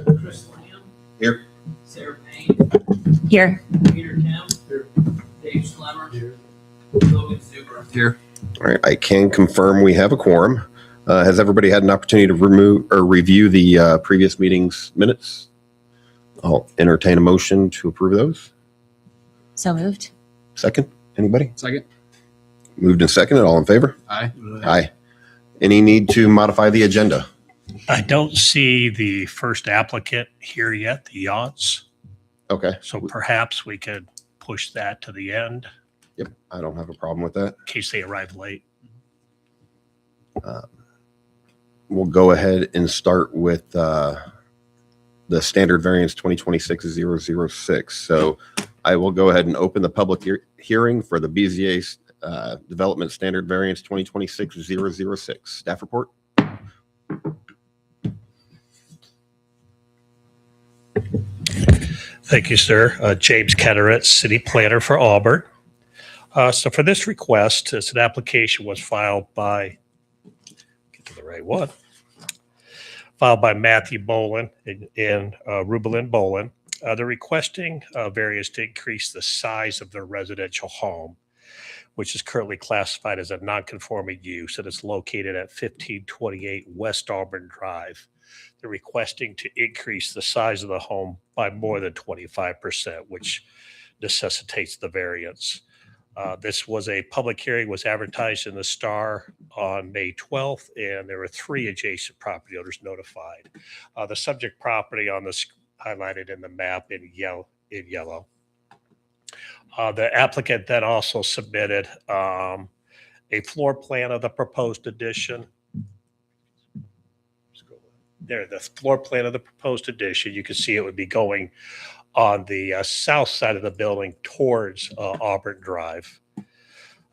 Chris Lamb. Here. Sarah Payne. Here. Peter Kemp. Here. Dave Schlemmer. Here. Logan Zuber. Here. All right. I can confirm we have a quorum. Has everybody had an opportunity to review the previous meeting's minutes? I'll entertain a motion to approve those. So moved. Second. Anybody? Second. Moved and seconded. All in favor? Aye. Aye. Any need to modify the agenda? I don't see the first applicant here yet, the yachts. Okay. So perhaps we could push that to the end Yep. I don't have a problem with that. in case they arrive late. We'll go ahead and start with the standard variance 2026-006. So I will go ahead and open the public hearing for the BZA development standard variance 2026-006. Staff report. Thank you, sir. James Ketteretz, city planner for Auburn. So for this request, it's an application was filed by, get to the right one, filed by Matthew Bolin and Rubelin Bolin. They're requesting variance to increase the size of their residential home, which is currently classified as a non-conforming use, and it's located at 1528 West Auburn Drive. They're requesting to increase the size of the home by more than 25%, which necessitates the variance. This was a public hearing, was advertised in the Star on May 12th, and there were 3 adjacent property owners notified. The subject property on this highlighted in the map in yellow. The applicant then also submitted a floor plan of the proposed addition. There, the floor plan of the proposed addition. You can see it would be going on the south side of the building towards Auburn Drive.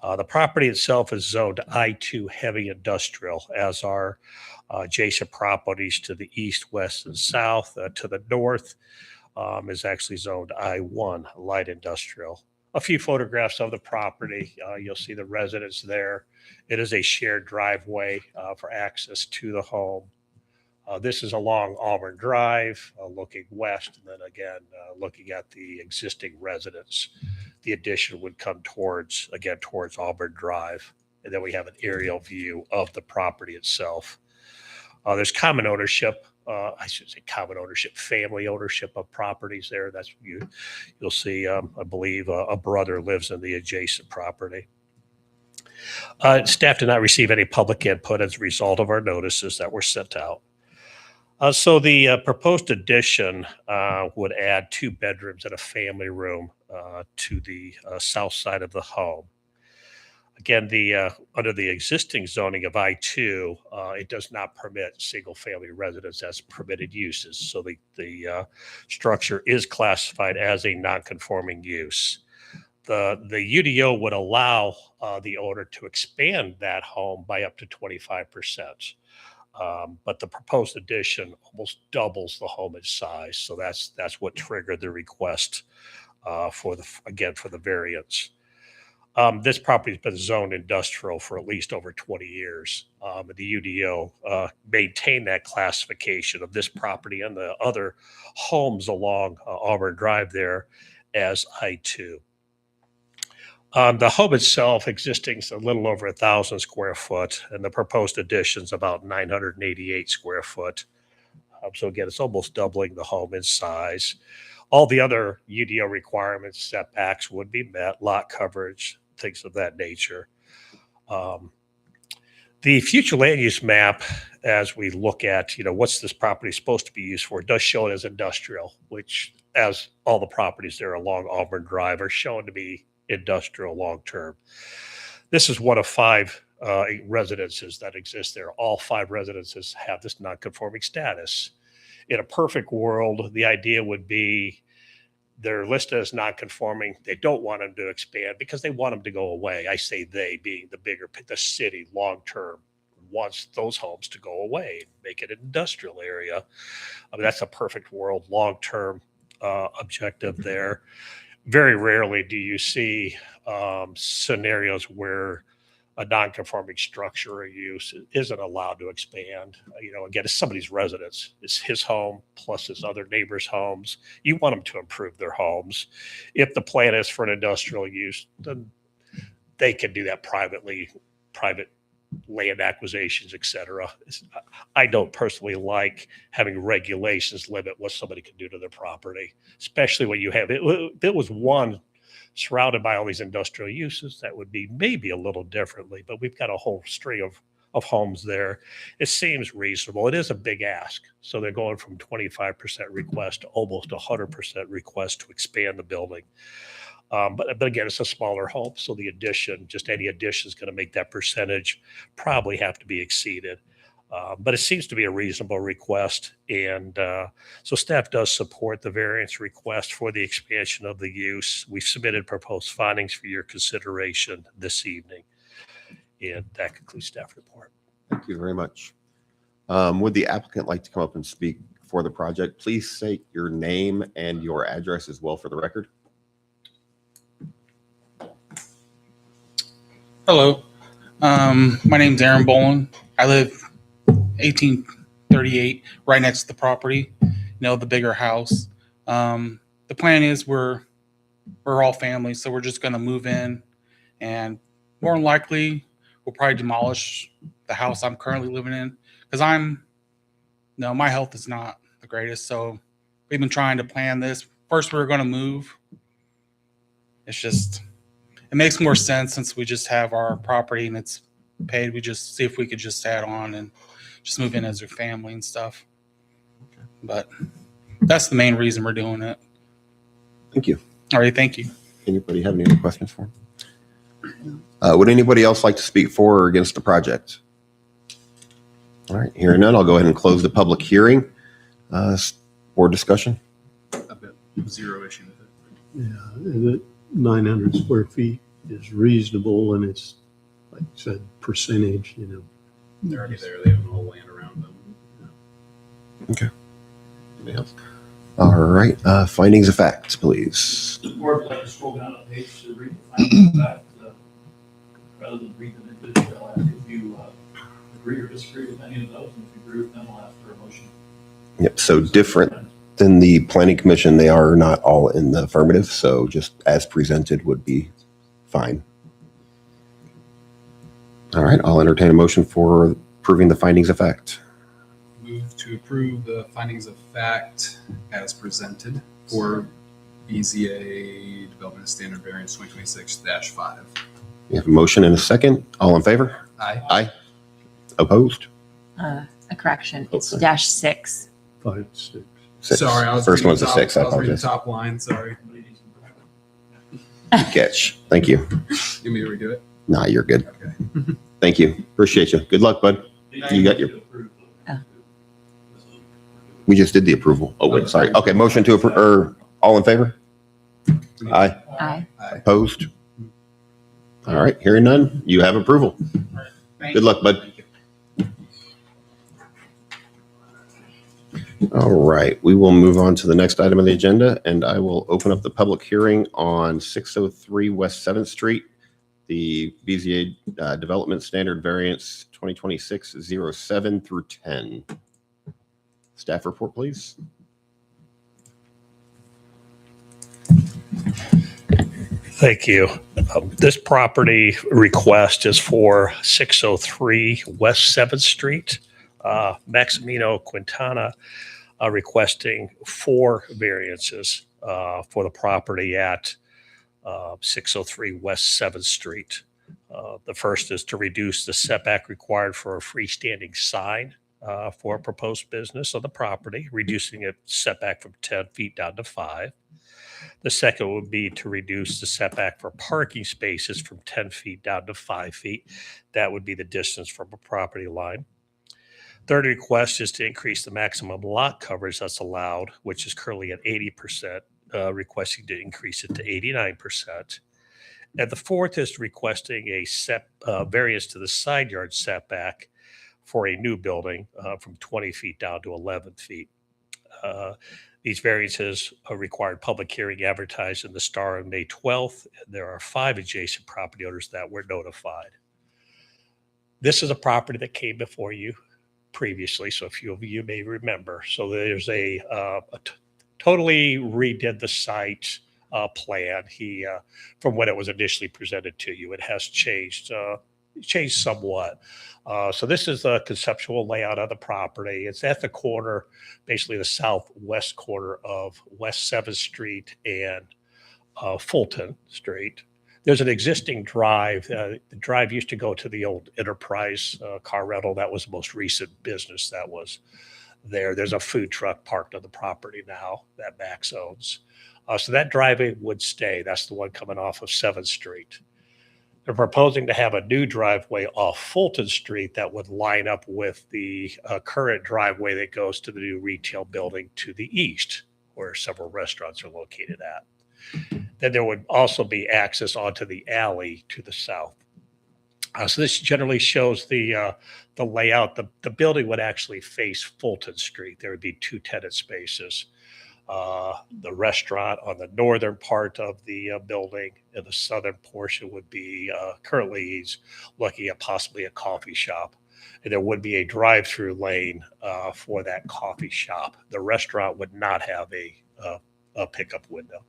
The property itself is zoned I-2 heavy industrial, as are adjacent properties to the east, west, and south. To the north is actually zoned I-1 light industrial. A few photographs of the property. You'll see the residence there. It is a shared driveway for access to the home. This is along Auburn Drive, looking west, and then again, looking at the existing residence. The addition would come towards Auburn Drive. And then we have an aerial view of the property itself. There's common ownership, I should say common ownership, family ownership of properties there. That's you'll see, I believe a brother lives in the adjacent property. Staff did not receive any public input as a result of our notices that were sent out. So the proposed addition would add 2 bedrooms and a family room to the south side of the home. Again, under the existing zoning of I-2, it does not permit single-family residence as permitted uses. So the structure is classified as a non-conforming use. The UDO would allow the owner to expand that home by up to 25%. But the proposed addition almost doubles the home in size. So that's what triggered the request for the variance. This property has been zoned industrial for at least over 20 years. The UDO maintained that classification of this property and the other homes along Auburn Drive there as I-2. The home itself existing is a little over 1,000 square foot, and the proposed addition is about 988 square foot. So again, it's almost doubling the home in size. All the other UDO requirements, setbacks would be met, lot coverage, things of that nature. The future land use map, as we look at, what's this property supposed to be used for, does show it as industrial, which, as all the properties there along Auburn Drive, are shown to be industrial long-term. This is one of 5 residences that exist there. All 5 residences have this non-conforming status. In a perfect world, the idea would be they're listed as non-conforming. They don't want them to expand because they want them to go away. I say they being the city long-term wants those homes to go away and make it an industrial area. I mean, that's a perfect world, long-term objective there. Very rarely do you see scenarios where a non-conforming structure or use isn't allowed to expand. Again, it's somebody's residence. It's his home plus his other neighbors' homes. You want them to improve their homes. If the plan is for an industrial use, then they can do that privately, private land acquisitions, et cetera. I don't personally like having regulations limit what somebody can do to their property, especially when you have it. If it was one surrounded by all these industrial uses, that would be maybe a little differently, but we've got a whole string of homes there. It seems reasonable. It is a big ask. So they're going from 25% request to almost 100% request to expand the building. But again, it's a smaller home, so the addition, just any addition is going to make that percentage probably have to be exceeded. But it seems to be a reasonable request, and so staff does support the variance request for the expansion of the use. We've submitted proposed findings for your consideration this evening, and that concludes staff report. Thank you very much. Would the applicant like to come up and speak for the project? Please state your name and your address as well for the record. Hello, my name's Aaron Bolin. I live 1838, right next to the property. The bigger house. The plan is we're all family, so we're just going to move in, and more than likely we'll probably demolish the house I'm currently living in because my health is not the greatest. So we've been trying to plan this. First, we were going to move. It makes more sense since we just have our property and it's paid. We just see if we could just add on and just move in as a family and stuff. Okay. But that's the main reason we're doing it. Thank you. All right, thank you. Anybody have any other questions for him? Would anybody else like to speak for or against the project? All right, hearing none, I'll go ahead and close the public hearing. Board discussion. I've got zero issue with it. Yeah, the 900 square feet is reasonable, and it's, like you said, percentage, They're already there. They have all land around them. Anybody else? All right, findings of facts, please. The board would like to scroll down a page to read the findings of fact, rather than read them individually. I'll ask if you agree or disagree with any of those, and if you agree with them, I'll ask for a motion. Yep, so different than the planning commission, they are not all in the affirmative, so just as presented would be fine. All right, I'll entertain a motion for approving the findings of fact. Move to approve the findings of fact as presented for BZA Development Standard Variance 2026-5. We have a motion and a second. All in favor? Aye. Aye. Opposed? A correction. It's Okay. -6. 5, 6. Six. Sorry, I was First reading one's a top, 6. I I was reading apologize. top line. Sorry. Somebody needs to correct it. Catch. Thank you. You want me to redo it? Nah, you're good. Okay. Thank you. Appreciate you. Good luck, bud. You got your- We just did the approval. Oh, wait, sorry. Okay, motion to approve, or all in favor? Aye. Aye. Opposed? All right, hearing none, you have approval. Thank Good luck, bud. All right, we will move on to the next item on the agenda, and I will open up the public hearing on 603 West 7th Street, the BZA Development Standard Variance 2026-07 through 10. Staff report, please. Thank you. This property request is for 603 West 7th Street. Maximino Quintana requesting 4 variances for the property at 603 West 7th Street. The first is to reduce the setback required for a freestanding sign for a proposed business on the property, reducing it setback from 10 feet down to 5. The second would be to reduce the setback for parking spaces from 10 feet down to 5 feet. That would be the distance from a property line. Third request is to increase the maximum lot coverage that's allowed, which is currently at 80%, requesting to increase it to 89%. And the fourth is requesting a variance to the side yard setback for a new building from 20 feet down to 11 feet. These variances are required public hearing advertised in the Star on May 12th. There are 5 adjacent property owners that were notified. This is a property that came before you previously, so a few of you may remember. So there's totally redid the site plan. He from when it was initially presented to you, it has changed somewhat. So this is the conceptual layout of the property. It's at the corner, basically the southwest corner of West 7th Street and Fulton Street. There's an existing drive. The drive used to go to the old Enterprise car rental. That was the most recent business that was there. There's a food truck parked on the property now that Max owns. So that driveway would stay. That's the one coming off of 7th Street. They're proposing to have a new driveway off Fulton Street that would line up with the current driveway that goes to the new retail building to the east, where several restaurants are located at. Then there would also be access onto the alley to the south. So this generally shows the layout. The building would actually face Fulton Street. There would be 2 tenant spaces. The restaurant on the northern part of the building, and the southern portion would be currently he's looking at possibly a coffee shop. And there would be a drive-through lane for that coffee shop. The restaurant would not have a pickup window.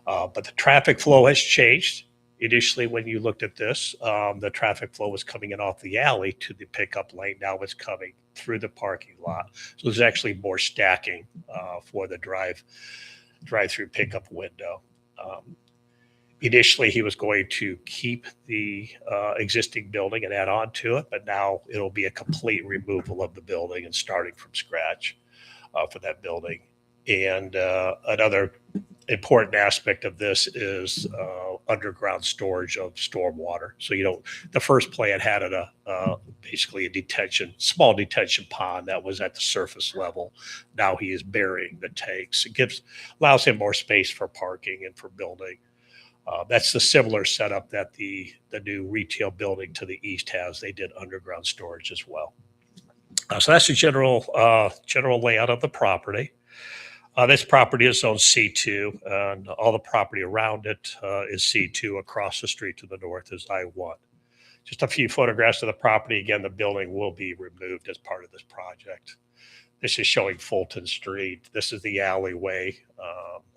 But the traffic flow has changed. Initially, when you looked at this, the traffic flow was coming in off the alley to the pickup lane. Now it's coming through the parking lot. So there's actually more stacking for the drive-through pickup window. Initially, he was going to keep the existing building and add on to it, but now it'll be a complete removal of the building and starting from scratch for that building. And another important aspect of this is underground storage of stormwater. So the first plan had basically a small detention pond that was at the surface level. Now he is burying the tanks. It allows him more space for parking and for building. That's the similar setup that the new retail building to the east has. They did underground storage as well. So that's the general layout of the property. This property is zoned C2, and all the property around it is C2. Across the street to the north is I1. Just a few photographs of the property. Again, the building will be removed as part of this project. This is showing Fulton Street. This is the alleyway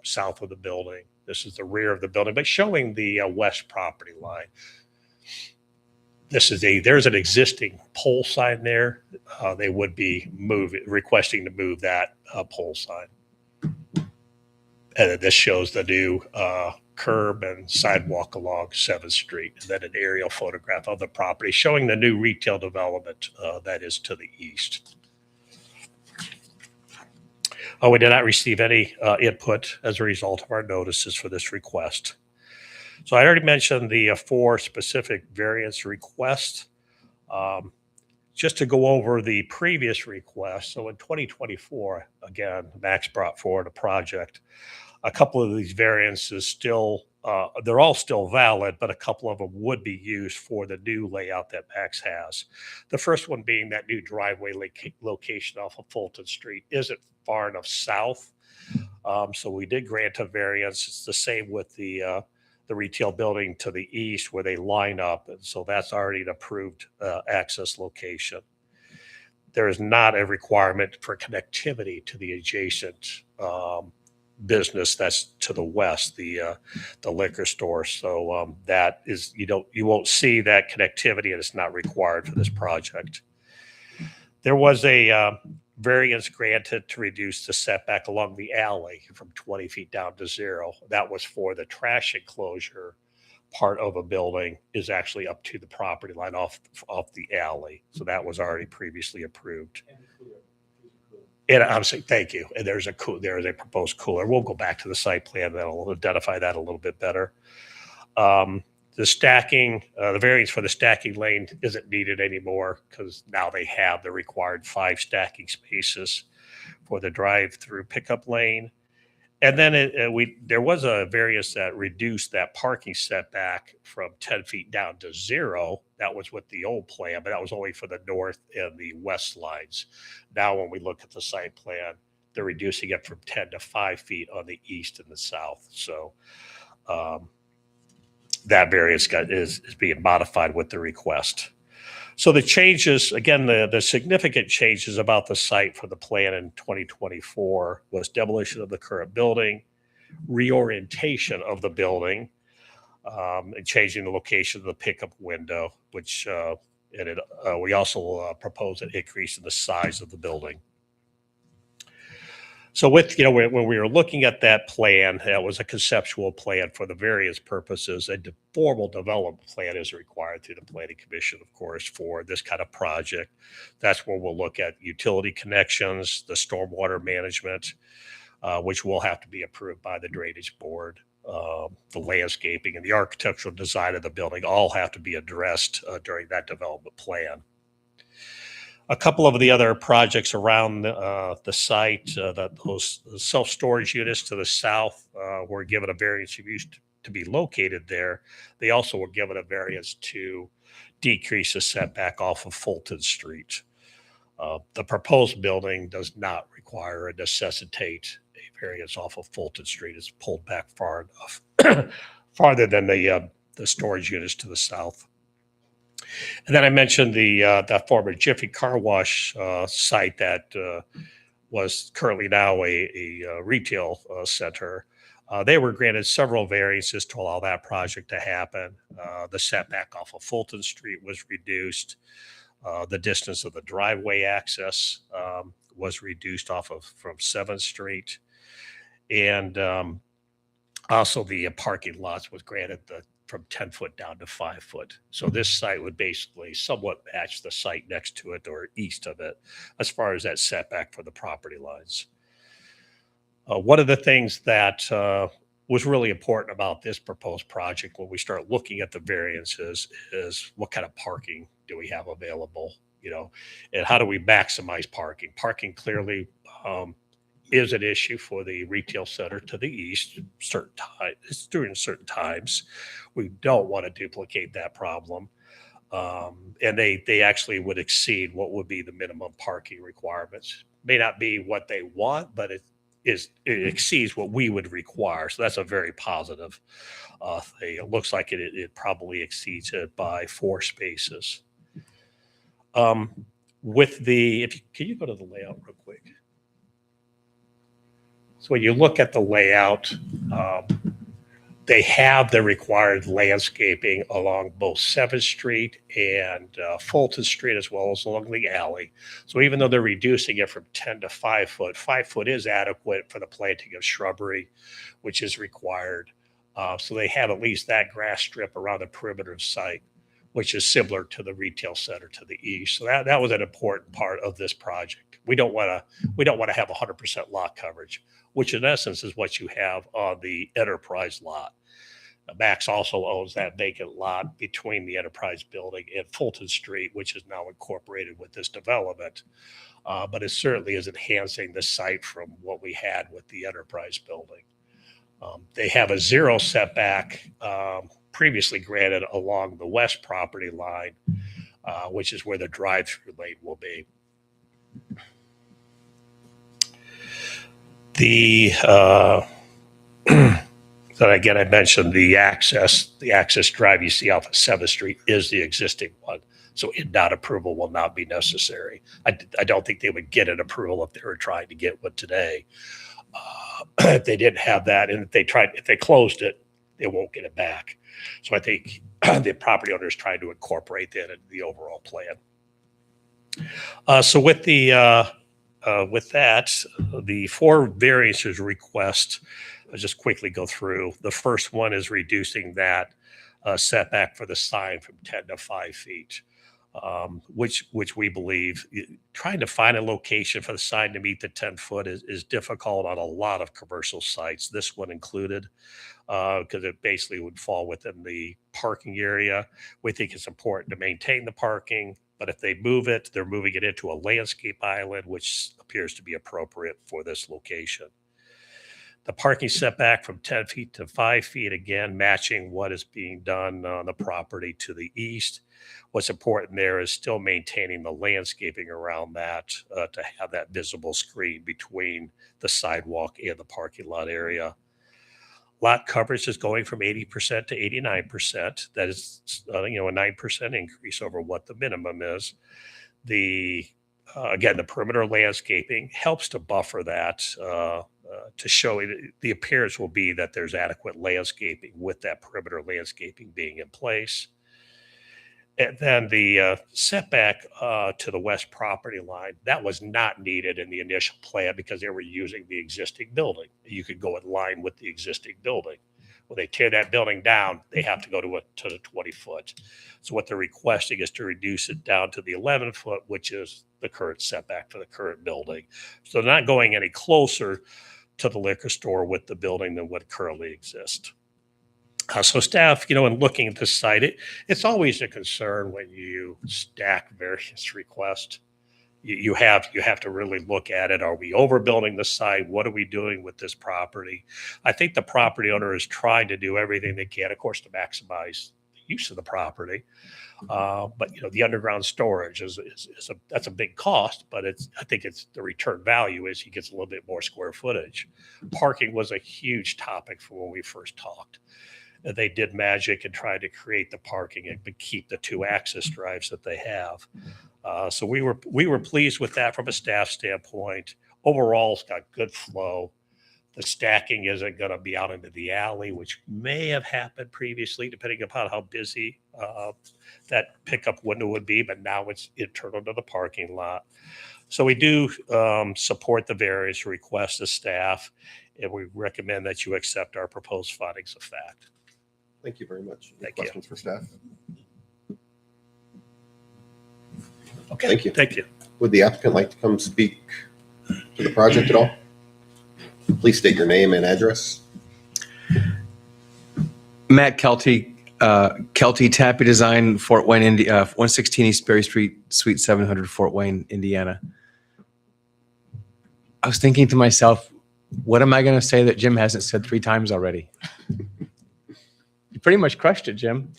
south of the building. This is the rear of the building, but showing the west property line. There's an existing pole sign there. They would be requesting to move that pole sign. And then this shows the new curb and sidewalk along 7th Street. And then an aerial photograph of the property showing the new retail development that is to the east. We did not receive any input as a result of our notices for this request. So I already mentioned the 4 specific variance requests. Just to go over the previous request, so in 2024, again, Max brought forward a project. A couple of these variances still, they're all still valid, but a couple of them would be used for the new layout that Max has. The first one being that new driveway location off of Fulton Street isn't far enough south. So we did grant a variance. It's the same with the retail building to the east where they line up. And so that's already an approved access location. There is not a requirement for connectivity to the adjacent business that's to the west, the liquor store. So that is, you won't see that connectivity, and it's not required for this project. There was a variance granted to reduce the setback along the alley from 20 feet down to 0. That was for the trash enclosure part of a building is actually up to the property line off the alley. So that was already previously approved. And I'm saying thank you. And there is a proposed cooler. We'll go back to the site plan that'll identify that a little bit better. The stacking, the variance for the stacking lane isn't needed anymore because now they have the required 5 stacking spaces for the drive-through pickup lane. And then there was a variance that reduced that parking setback from 10 feet down to 0. That was with the old plan, but that was only for the north and the west lines. Now, when we look at the site plan, they're reducing it from 10 to 5 feet on the east and the south. So that variance is being modified with the request. So the changes, again, the significant changes about the site for the plan in 2024 was demolition of the current building, reorientation of the building, and changing the location of the pickup window, which we also proposed an increase in the size of the building. So with, when we were looking at that plan, that was a conceptual plan for the various purposes. A formal development plan is required through the Planning Commission, of course, for this kind of project. That's where we'll look at utility connections, the stormwater management, which will have to be approved by the Drainage Board. The landscaping and the architectural design of the building all have to be addressed during that development plan. A couple of the other projects around the site, those self-storage units to the south were given a variance of use to be located there. They also were given a variance to decrease the setback off of Fulton Street. The proposed building does not require or necessitate a variance off of Fulton Street. It's pulled back far enough, farther than the storage units to the south. And then I mentioned that former Jiffy Car Wash site that was currently now a retail center. They were granted several variances to allow that project to happen. The setback off of Fulton Street was reduced. The distance of the driveway access was reduced from 7th Street. And also the parking lots was granted from 10 foot down to 5 foot. So this site would basically somewhat match the site next to it or east of it as far as that setback for the property lines. One of the things that was really important about this proposed project when we start looking at the variances is what kind of parking do we have available, and how do we maximize parking? Parking clearly is an issue for the retail center to the east during certain times. We don't want to duplicate that problem. And they actually would exceed what would be the minimum parking requirements. May not be what they want, but it exceeds what we would require. So that's a very positive thing. It looks like it probably exceeds it by 4 spaces. Can you go to the layout real quick? So when you look at the layout, they have the required landscaping along both 7th Street and Fulton Street, as well as along the alley. So even though they're reducing it from 10 to 5 foot, 5 foot is adequate for the planting of shrubbery, which is required. So they have at least that grass strip around the perimeter of site, which is similar to the retail center to the east. So that was an important part of this project. We don't want to have 100% lot coverage, which in essence is what you have on the Enterprise lot. Max also owns that vacant lot between the Enterprise building and Fulton Street, which is now incorporated with this development. But it certainly is enhancing the site from what we had with the Enterprise building. They have a 0 setback previously granted along the west property line, which is where the drive-through lane will be. So again, I mentioned the access drive you see off of 7th Street is the existing one. So INDOT approval will not be necessary. I don't think they would get an approval if they were trying to get one today. If they didn't have that, and if they closed it, they won't get it back. So I think the property owner is trying to incorporate that into the overall plan. So with that, the 4 variances request, I'll just quickly go through. The first one is reducing that setback for the sign from 10 to 5 feet, which we believe trying to find a location for the sign to meet the 10 foot is difficult on a lot of commercial sites, this one included, because it basically would fall within the parking area. We think it's important to maintain the parking, but if they move it, they're moving it into a landscape island, which appears to be appropriate for this location. The parking setback from 10 feet to 5 feet, again, matching what is being done on the property to the east. What's important there is still maintaining the landscaping around that to have that visible screen between the sidewalk and the parking lot area. Lot coverage is going from 80% to 89%. That is, a 9% increase over what the minimum is. Again, the perimeter landscaping helps to buffer that to show the appearance will be that there's adequate landscaping with that perimeter landscaping being in place. And then the setback to the west property line, that was not needed in the initial plan because they were using the existing building. You could go in line with the existing building. When they tear that building down, they have to go to the 20-foot. So what they're requesting is to reduce it down to the 11-foot, which is the current setback for the current building. So they're not going any closer to the liquor store with the building than what currently exists. So staff, in looking at this site, it's always a concern when you stack variance requests. You have to really look at it. Are we overbuilding the site? What are we doing with this property? I think the property owner is trying to do everything they can, of course, to maximize the use of the property. But the underground storage that's a big cost, but I think it's the return value is he gets a little bit more square footage. Parking was a huge topic for when we first talked. They did magic and tried to create the parking and keep the 2 access drives that they have. So we were pleased with that from a staff standpoint. Overall, it's got good flow. The stacking isn't going to be out into the alley, which may have happened previously, depending upon how busy that pickup window would be. But now it's internal to the parking lot. So we do support the various requests of staff, and we recommend that you accept our proposed findings of fact. Thank you very much. Any Thank you. questions for staff? Okay. Thank you. Thank you. Would the applicant like to come speak to the project at all? Please state your name and address. Matt Kelty, Kelty Tappy Design, Fort Wayne, 116 East Berry Street, Suite 700, Fort Wayne, Indiana. I was thinking to myself, what am I going to say that Jim hasn't said 3 times already? You pretty much crushed it, Jim.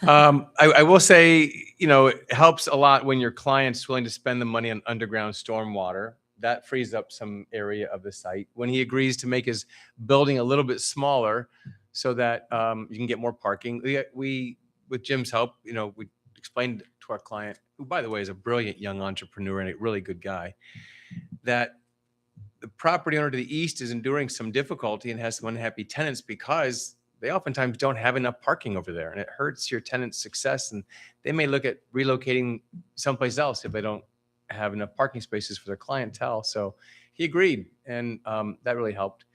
I will say, it helps a lot when your client's willing to spend the money on underground stormwater. That frees up some area of the site. When he agrees to make his building a little bit smaller so that you can get more parking, we with Jim's help, we explained to our client, who, by the way, is a brilliant young entrepreneur and a really good guy, that the property owner to the east is enduring some difficulty and has some unhappy tenants because they oftentimes don't have enough parking over there, and it hurts your tenant's success. And they may look at relocating someplace else if they don't have enough parking spaces for their clientele. So he agreed, and that really helped.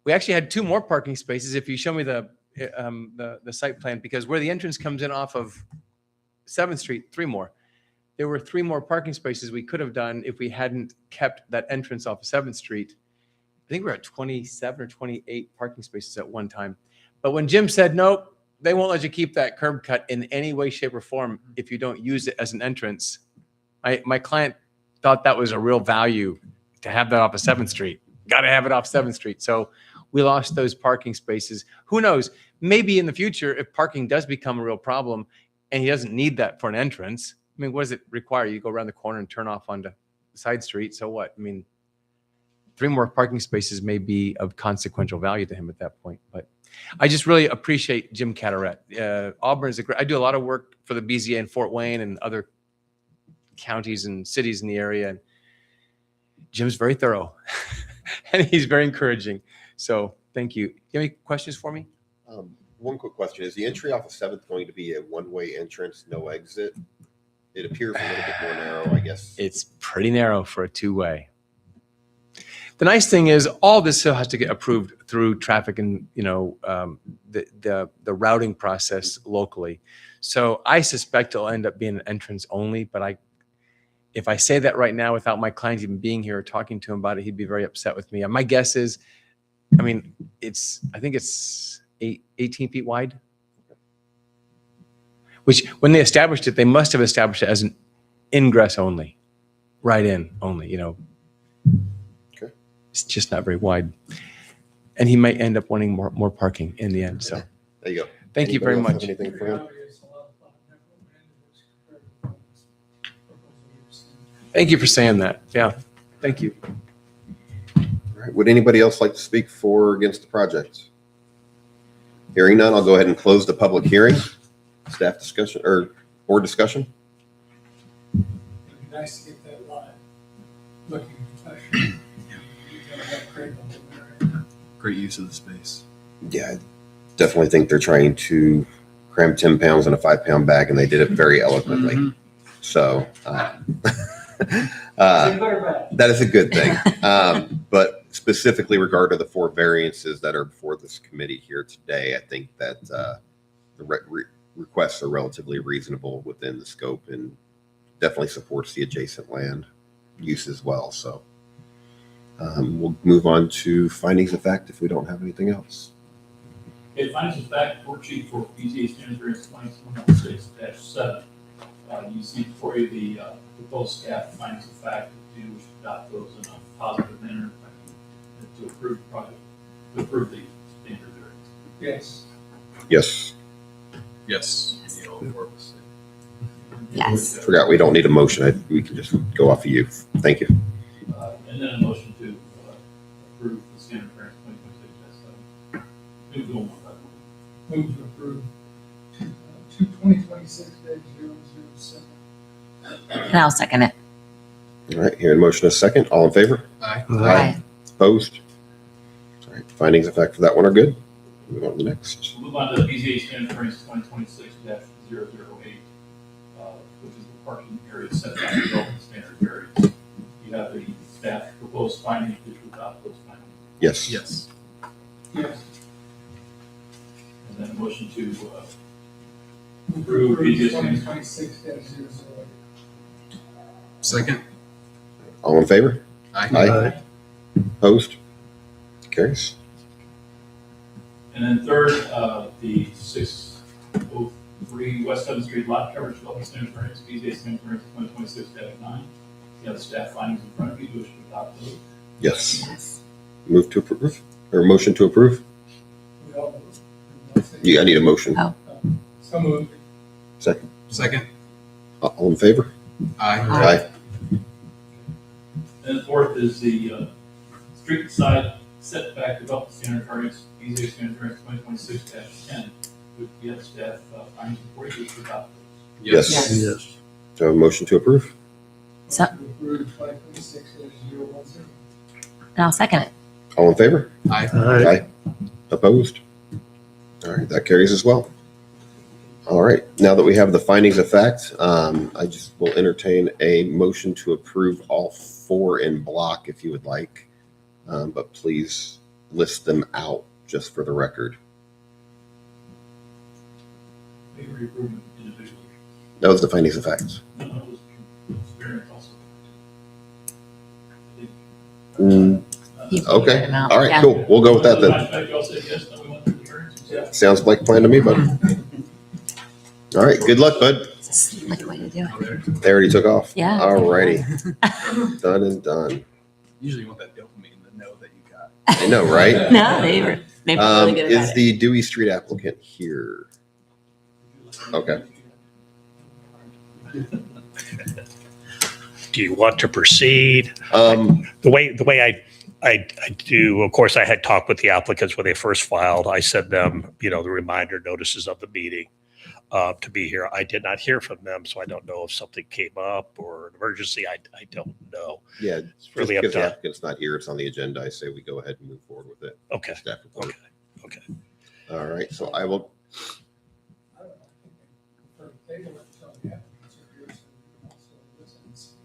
We actually had 2 more parking spaces. If you show me the site plan, because where the entrance comes in off of 7th Street, 3 more. There were 3 more parking spaces we could have done if we hadn't kept that entrance off of 7th Street. I think we were at 27 or 28 parking spaces at one time. But when Jim said, nope, they won't let you keep that curb cut in any way, shape, or form if you don't use it as an entrance, my client thought that was a real value to have that off of 7th Street. Got to have it off 7th Street. So we lost those parking spaces. Who knows? Maybe in the future, if parking does become a real problem and he doesn't need that for an entrance, I mean, what does it require? You go around the corner and turn off onto the side street. So what? I mean, 3 more parking spaces may be of consequential value to him at that point. But I just really appreciate Jim Carteret. Auburn is I do a lot of work for the BZA in Fort Wayne and other counties and cities in the area. And Jim's very thorough and he's very encouraging. So thank you. Do you have any questions for me? One quick question. Is the entry off of 7th going to be a one-way entrance, no exit? It appears a little bit more narrow, I guess. It's pretty narrow for a 2-way. The nice thing is all this still has to get approved through traffic and, the routing process locally. So I suspect it'll end up being an entrance only, but if I say that right now without my client even being here or talking to him about it, he'd be very upset with me. And my guess is, I think it's 18 feet wide, which when they established it, they must have established it as an ingress only, right in only, Okay. It's just not very wide. And he might end up wanting more parking in the end. So There you go. thank you very Anybody else much. have anything for him? Thank you for saying that. Yeah. Thank you. All right. Would anybody else like to speak for or against the project? Hearing none, I'll go ahead and close the public hearing. Staff discussion or board discussion? It'd be nice to get that live looking professional. Great use of the space. Yeah, I definitely think they're trying to cram 10 pounds in a 5-pound bag, and they did it very eloquently. Mhm. So that is a good thing. But specifically regard to the 4 variances that are before this committee here today, I think that the requests are relatively reasonable within the scope and definitely supports the adjacent land use as well. So we'll move on to findings of fact if we don't have anything else. Okay, findings of fact, worksheet for BZA standard variance 2026-7. You see before you the proposed staff findings of fact. If you wish to adopt those in a positive manner, to approve the project, to approve the standard variance. Yes. Yes. Yes. You know, or- Yes. Forgot we don't need a motion. We can just go off of you. Thank you. And then a motion to approve the standard variance 2026-7. Who's going with that? Move to approve 2026-007. And I'll second it. All right, hearing motion a second. All in favor? Aye. Aye. Opposed? All right, findings of fact for that one are good. Move on to the next. We'll move on to the BZA standard variance 2026-008, which is the parking area setback development standard variance. You have the staff proposed findings, which will adopt those findings. Yes. Yes. Yes. And then a motion to approve BZA standard. 2026-008. Second. All in favor? Aye. Aye. Opposed? Carries. And then third, the 603 West 7th Street lot coverage development standard variance, BZA standard variance 2026-9. You have the staff findings in front of you, which will adopt those. Yes. Yes. Move to approve or motion to approve? We all move. I need a motion. Oh. So moved. Second. Second. All in favor? Aye. Aye. And the fourth is the street side setback development standard variance, BZA standard variance 2026-10, which you have staff findings before you, which will adopt those. Yes. Yes. Yes. So a motion to approve? So, To approve 2026-010. and I'll second it. All in favor? Aye. Aye. Opposed? All right, that carries as well. All right, now that we have the findings of fact, I just will entertain a motion to approve all 4 in block if you would like, but please list them out just for the record. They were approved individually. That was the findings of facts. No, it was variance also. You Okay, figured them out. all right, Yeah. cool. We'll go with that then. You all said yes, then we went through the variances. Yeah. Sounds like a plan to me, bud. All right, good luck, bud. It's a slick way to do it. Oh, there. They already took off. Yeah. All righty. Done and done. Usually you want that dopamine to know that you got. I know, right? No, they were really good Is at it. the Dewey Street applicant here? Okay. Do you want to proceed? Um, The way I do, of course, I had talked with the applicants when they first filed. I sent them, the reminder notices of the meeting to be here. I did not hear from them, so I don't know if something came up or an emergency. I don't know. yeah, It's really up because the to, applicant's not here, it's on the agenda. I say we go ahead and move forward with it. okay, Staff report. okay. All right, so I will, I don't know, I think for the table, it's all the applicants are here, so we can also listen and speak.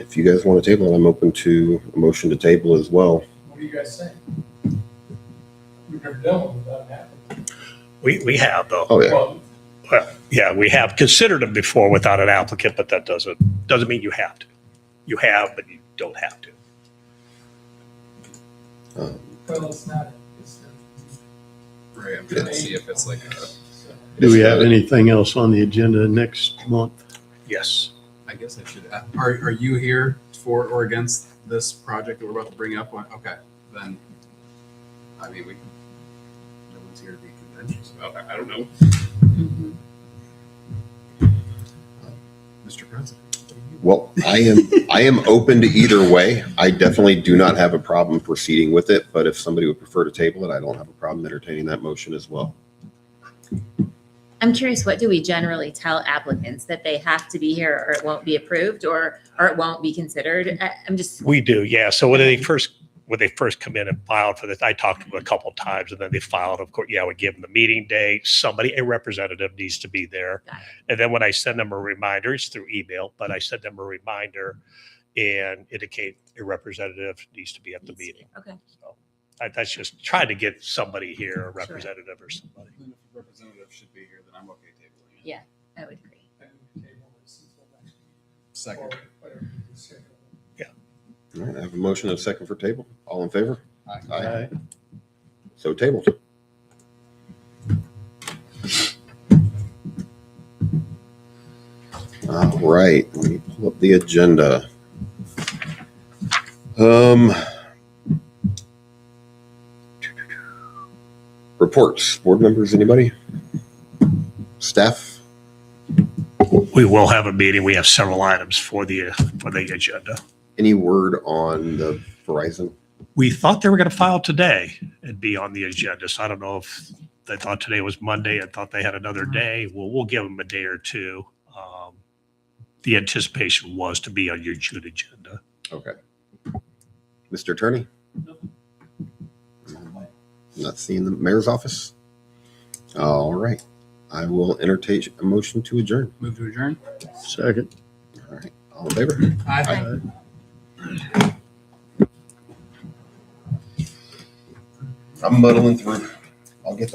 if you guys want to table it, I'm open to a motion to table as well. What do you guys think? We've never done one without an applicant. We have though. Oh, yeah. Well, Well, yeah, we have considered them before without an applicant, but that doesn't mean you have to. You have, but you don't have to. well, it's not, it's. Right. I'm trying to see if it's like a. Do we have anything else on the agenda next month? Yes. I guess I should. Are you here for or against this project that we're about to bring up? Okay, then. I mean, no one's here to be contentious about that. I don't know. Mr. President, what do you Well, I am open to either way. I definitely do not have a problem proceeding with it, but if somebody would prefer to table it, I don't have a problem entertaining that motion as well. I'm curious, what do we generally tell applicants, that they have to be here or it won't be approved or it won't be considered? I'm just, We do, yeah. So when they first come in and filed for this, I talked to them a couple of times, and then they filed. Of course, yeah, we give them the meeting date. A representative needs to be there, Got it. and then when I send them a reminder, it's through email, but I send them a reminder and indicate a representative needs to be at the meeting. okay. So that's just trying to get somebody here, a representative or somebody. Then if the representative should be here, then I'm okay tabling it. Yeah, I would agree. And we table this until next meeting. Second. Or whatever you can schedule. All right, I have a motion and a second for table. All in favor? Aye. So tabled. All right, let me pull up the agenda. Reports, board members, anybody? Staff? We will have a meeting. We have several items for the agenda. Any word on the Verizon? We thought they were going to file today and be on the agenda. So I don't know if they thought today was Monday and thought they had another day. Well, we'll give them a day or two. The anticipation was to be on your June agenda. Okay. Mr. Attorney? Not seeing the mayor's office? All right. I will entertain a motion to adjourn. Move to adjourn. Second. All right. All in favor? Aye. I'm muddling through. I'll get